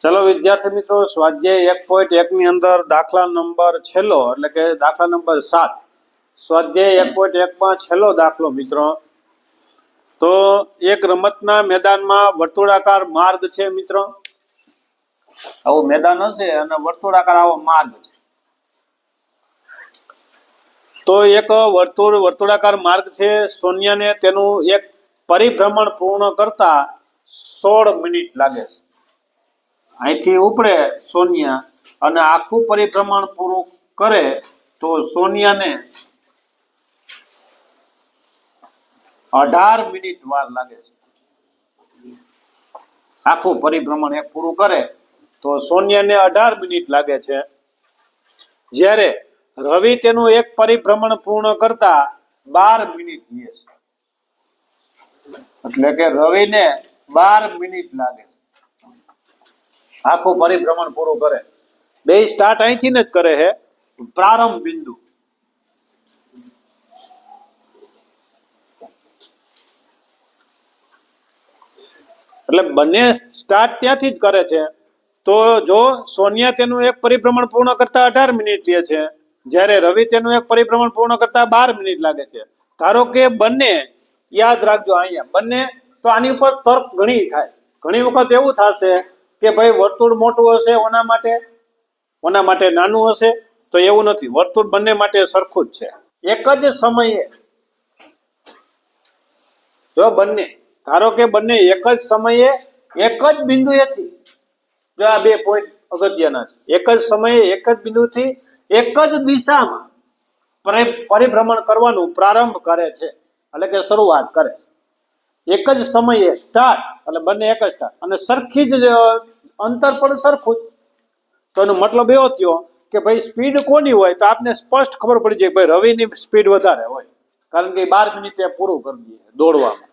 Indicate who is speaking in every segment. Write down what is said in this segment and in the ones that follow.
Speaker 1: चलो विद्यार्थी मित्रों, स्वाध्याय 1.1 ની અંદર દાખલા નંબર છેલ્લો એટલે કે દાખલા નંબર 7 સ્વાધ્યાય 1.1 માં છેલ્લો દાખલો મિત્રો. તો એક રમતના મેદાનમાં વર્તુળાકાર માર્ગ છે મિત્રો. આવું મેદાન હશે અને વર્તુળાકાર આવો માર્ગ છે. તો એક વર્તુળાકાર માર્ગ છે. સોનિયાને તેનું એક પરિભ્રમણ પૂર્ણ કરતા 16 મિનિટ લાગે છે. અહીંથી ઉપડે સોનિયા અને આખું પરિભ્રમણ પૂરું કરે તો સોનિયાને 18 મિનિટ વાર લાગે છે. આખું પરિભ્રમણ એક પૂરું કરે તો સોનિયાને 18 મિનિટ લાગે છે. જ્યારે રવિ તેનું એક પરિભ્રમણ પૂર્ણ કરતા 12 મિનિટ લે છે. એટલે કે રવિને 12 મિનિટ લાગે છે આખું પરિભ્રમણ પૂરું કરે. બે સ્ટાર્ટ અહીંથી જ કરે છે, પ્રારંભ બિંદુ. એટલે બંને સ્ટાર્ટ ત્યાંથી જ કરે છે. તો જો સોનિયા તેનું એક પરિભ્રમણ પૂર્ણ કરતા 18 મિનિટ લે છે, જ્યારે રવિ તેનું એક પરિભ્રમણ પૂર્ણ કરતા 12 મિનિટ લાગે છે. ધારો કે બંને, યાદ રાખજો અહીંયા બંને, તો આની ઉપર તર્ક ઘણી થાય. ઘણી વખત એવું થશે કે ભાઈ વર્તુળ મોટું હશે ઓના માટે નાનું હશે. તો એવું નથી, વર્તુળ બંને માટે સરખું જ છે. એક જ સમયે જો બંને, ધારો કે બંને એક જ સમયે એક જ બિંદુએથી, જો આ 2 પોઈન્ટ અગત્યના છે, એક જ સમયે એક જ બિંદુથી એક જ દિશામાં પરિભ્રમણ કરવાનું પ્રારંભ કરે છે, એટલે કે શરૂઆત કરે છે. એક જ સમયે સ્ટાર્ટ, એટલે બંને એક જ સ્ટાર્ટ અને સરખી જ અંતર પણ સરખું જ. તો એનો મતલબ એવો થયો કે ભાઈ સ્પીડ કોની હોય તો આપને સ્પષ્ટ ખબર પડી જાય ભાઈ રવિની સ્પીડ વધારે હોય, કારણ કે 12 મિનિટે પૂરું કરી દઈએ દોડવામાં,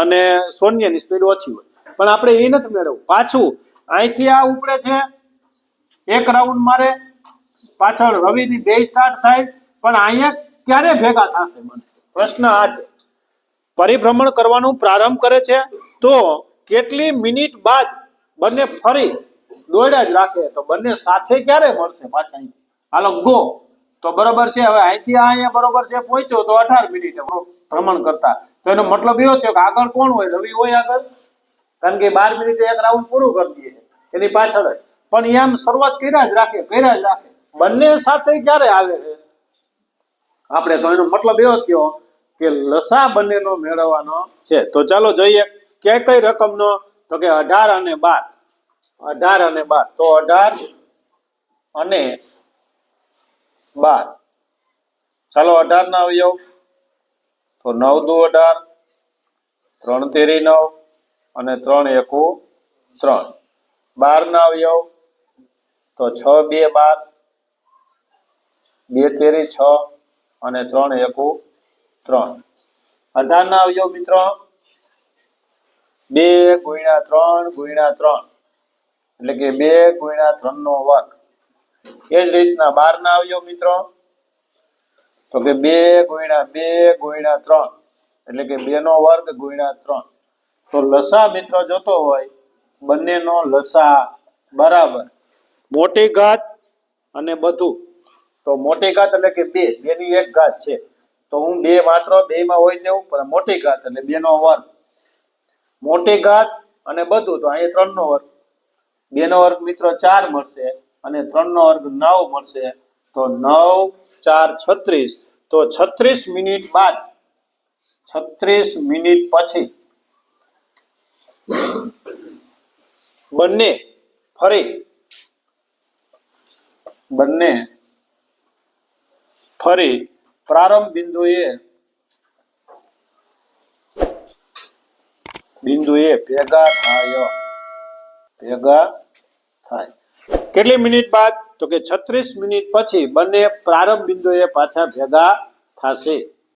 Speaker 1: અને સોનિયાની સ્પીડ ઓછી હોય. પણ આપણે એ નથી મેળવવું. પાછું અહીંથી આ ઉપડે છે, એક રાઉન્ડ મારે, પાછળ રવિની 2 સ્ટાર્ટ થાય, પણ અહીંયા ક્યારે ભેગા થશે? મને પ્રશ્ન આ છે. પરિભ્રમણ કરવાનું પ્રારંભ કરે છે તો કેટલી મિનિટ બાદ બંને ફરી દોડ્યા જ રાખે તો બંને સાથે ક્યારે મળશે પાછા? હાલો ગો તો બરોબર છે. હવે અહીંથી અહીંયા બરોબર છે પહોંચ્યો તો 18 મિનિટે ભ્રમણ કરતા. તો એનો મતલબ એવો થયો કે આગળ કોણ હોય? રવિ હોય આગળ, કારણ કે 12 મિનિટે એક રાઉન્ડ પૂરું કરી દઈએ એની પાછળ જ. પણ એમ શરૂઆત કર્યા જ રાખે. બંને સાથે ક્યારે આવે છે આપણે? તો એનો મતલબ એવો થયો કે લસા બંનેનો મેળવવાનો છે. તો ચાલો જોઈએ કઈ રકમનો, તો કે 18 અને 12. 18 અને 12, તો 18 અને 12. ચાલો 18 ના અવયવ તો 9 દુ 18, 3 તેરી 9 અને 3 એકુ 3. 12 ના અવયવ તો 6 2 12, 2 તેરી 6 અને 3 એકુ 3. 18 ના અવયવ મિત્રો 2 ગુણ્યા 3 ગુણ્યા 3, એટલે કે 2 ગુણ્યા 3 નો વર્ગ. એ જ રીતના 12 ના અવયવ મિત્રો તો કે 2 ગુણ્યા 2 ગુણ્યા 3, એટલે કે 2 નો વર્ગ ગુણ્યા 3. તો લસા મિત્રો જોતો હોય બંનેનો લસા બરાબર મોટી ઘાત અને બધું. તો મોટી ઘાત એટલે કે 2 ની 1 ઘાત છે, તો હું 2 માત્ર 2 માં હોય તેવું, પણ મોટી ઘાત એટલે 2 નો વર્ગ. મોટી ઘાત અને બધું તો અહીંયા 3 નો વર્ગ. 2 નો વર્ગ મિત્રો 4 મળશે અને 3 નો વર્ગ 9 મળશે. તો 9 4 36. તો 36 મિનિટ બાદ, 36 મિનિટ પછી બંને ફરી પ્રારંભ બિંદુએ ભેગા થાય. કેટલી મિનિટ બાદ? તો કે 36 મિનિટ પછી બંને પ્રારંભ બિંદુએ પાછા ભેગા થશે.